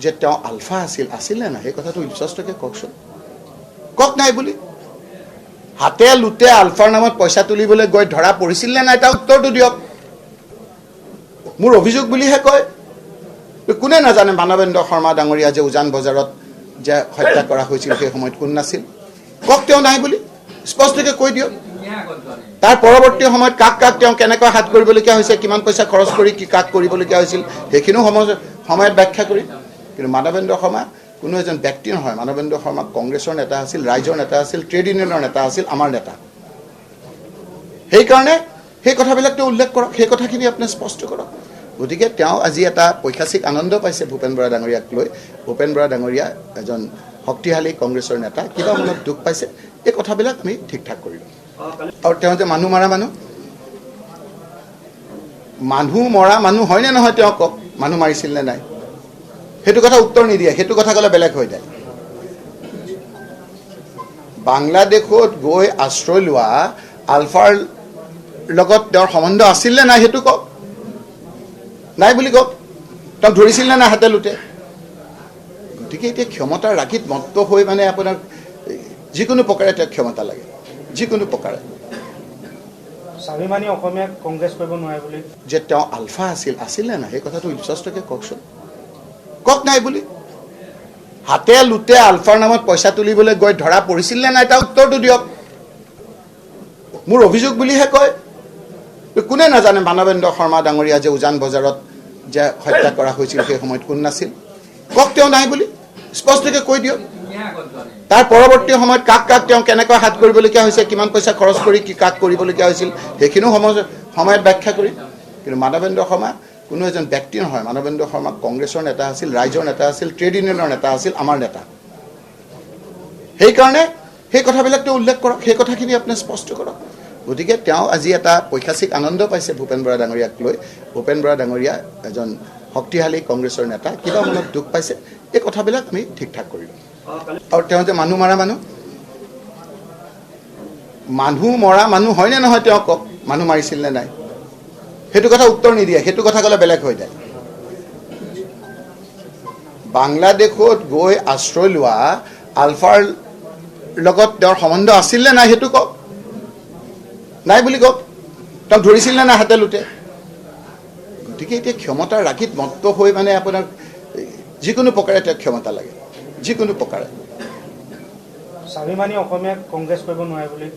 যে তেওঁ আলফা আছিল নে নাই সেই কথাটো স্পষ্টকৈ কওকচোন, কওক নাই বুলি। হাতে লুটে আলফাৰ নামত পইচা তুলিবলৈ গৈ ধৰা পৰিছিল নে নাই তাৰ উত্তৰটো দিয়ক। মোৰ অভিযোগ বুলিহে কয়। কোনে নাজানে মানৱেন্দ্ৰ শৰ্মা ডাঙৰীয়া যে উজান বজাৰত যে হত্যা কৰা হৈছিল সেই সময়ত কোন নাছিল, কওক তেওঁ নাই বুলি স্পষ্টকৈ কৈ দিয়ক। তাৰ পৰৱৰ্তী সময়ত কাক কাক তেওঁ কেনেকৈ হাত কৰিবলগীয়া হৈছে, কিমান পইচা খৰচ কৰি কি কাক কৰিবলগীয়া হৈছিল সেইখিনিও সময়ত ব্যাখ্যা কৰি। কিন্তু মানৱেন্দ্ৰ শৰ্মা কোনো এজন ব্যক্তি নহয়। মানৱেন্দ্ৰ শৰ্মা কংগ্ৰেছৰ নেতা আছিল, ৰাইজৰ নেতা আছিল, ট্ৰেড ইউনিয়নৰ নেতা আছিল, আমাৰ নেতা। সেইকাৰণে সেই কথাবিলাক তেওঁ উল্লেখ কৰক, সেই কথাখিনি আপুনি স্পষ্ট কৰক। গতিকে তেওঁ আজি এটা পৈশাচিক আনন্দ পাইছে ভূপেন বৰা ডাঙৰীয়াক লৈ। ভূপেন বৰা ডাঙৰীয়া এজন শক্তিশালী কংগ্ৰেছৰ নেতা, কিবা মনত দুখ পাইছে, এই কথাবিলাক আমি ঠিক ঠাক কৰিম। আৰু তেওঁ যে মানুহ মৰা মানুহ হয়নে নহয় তেওঁ কওক, মানুহ মাৰিছিল নে নাই সেইটো কথা উত্তৰ নিদিয়ে, সেইটো কথা ক'লে বেলেগ হৈ যায়। বাংলাদেশত গৈ আশ্ৰয় লোৱা আলফাৰ লগত তেওঁৰ সম্বন্ধ আছিল নে নাই সেইটো কওক, নাই বুলি কওক। তেওঁ ধৰিছিল নে নাই হাতে লোটে। গতিকে এতিয়া ক্ষমতাৰ ৰাগিত মত্ত হৈ মানে আপোনাৰ যিকোনো প্ৰকাৰে তেওঁক ক্ষমতা লাগে, যিকোনো প্ৰকাৰে। স্বাভিমানী অসমীয়াক কংগ্ৰেছ কৰিব নোৱাৰে বুলি যে তেওঁ আলফা আছিল নে নাই সেই কথাটো স্পষ্টকৈ কওকচোন, কওক নাই বুলি। হাতে লুটে আলফাৰ নামত পইচা তুলিবলৈ গৈ ধৰা পৰিছিল নে নাই তাৰ উত্তৰটো দিয়ক। মোৰ অভিযোগ বুলিহে কয়। কোনে নাজানে মানৱেন্দ্ৰ শৰ্মা ডাঙৰীয়া যে উজান বজাৰত যে হত্যা কৰা হৈছিল সেই সময়ত কোন নাছিল, কওক তেওঁ নাই বুলি স্পষ্টকৈ কৈ দিয়ক। তাৰ পৰৱৰ্তী সময়ত কাক কাক তেওঁ কেনেকৈ হাত কৰিবলগীয়া হৈছে, কিমান পইচা খৰচ কৰি কি কাক কৰিবলগীয়া হৈছিল সেইখিনিও সময়ত ব্যাখ্যা কৰি। কিন্তু মানৱেন্দ্ৰ শৰ্মা কোনো এজন ব্যক্তি নহয়। মানৱেন্দ্ৰ শৰ্মা কংগ্ৰেছৰ নেতা আছিল, ৰাইজৰ নেতা আছিল, ট্ৰেড ইউনিয়নৰ নেতা আছিল, আমাৰ নেতা। সেইকাৰণে সেই কথাবিলাক তেওঁ উল্লেখ কৰক, সেই কথাখিনি আপুনি স্পষ্ট কৰক। গতিকে তেওঁ আজি এটা পৈশাচিক আনন্দ পাইছে ভূপেন বৰা ডাঙৰীয়াক লৈ। ভূপেন বৰা ডাঙৰীয়া এজন শক্তিশালী কংগ্ৰেছৰ নেতা, কিবা মনত দুখ পাইছে, এই কথাবিলাক আমি ঠিক ঠাক কৰিম। আৰু তেওঁ যে মানুহ মৰা মানুহ হয়নে নহয় তেওঁ কওক, মানুহ মাৰিছিল নে নাই সেইটো কথা উত্তৰ নিদিয়ে, সেইটো কথা ক'লে বেলেগ হৈ যায়। বাংলাদেশত গৈ আশ্ৰয় লোৱা আলফাৰ লগত তেওঁৰ সম্বন্ধ আছিল নে নাই সেইটো কওক, নাই বুলি কওক। তেওঁ ধৰিছিল নে নাই হাতে লোটে। গতিকে এতিয়া ক্ষমতাৰ ৰাগিত মত্ত হৈ মানে আপোনাৰ যিকোনো প্ৰকাৰে তেওঁক ক্ষমতা লাগে, যিকোনো প্ৰকাৰে। স্বাভিমানী অসমীয়াক কংগ্ৰেছ কৰিব নোৱাৰে বুলি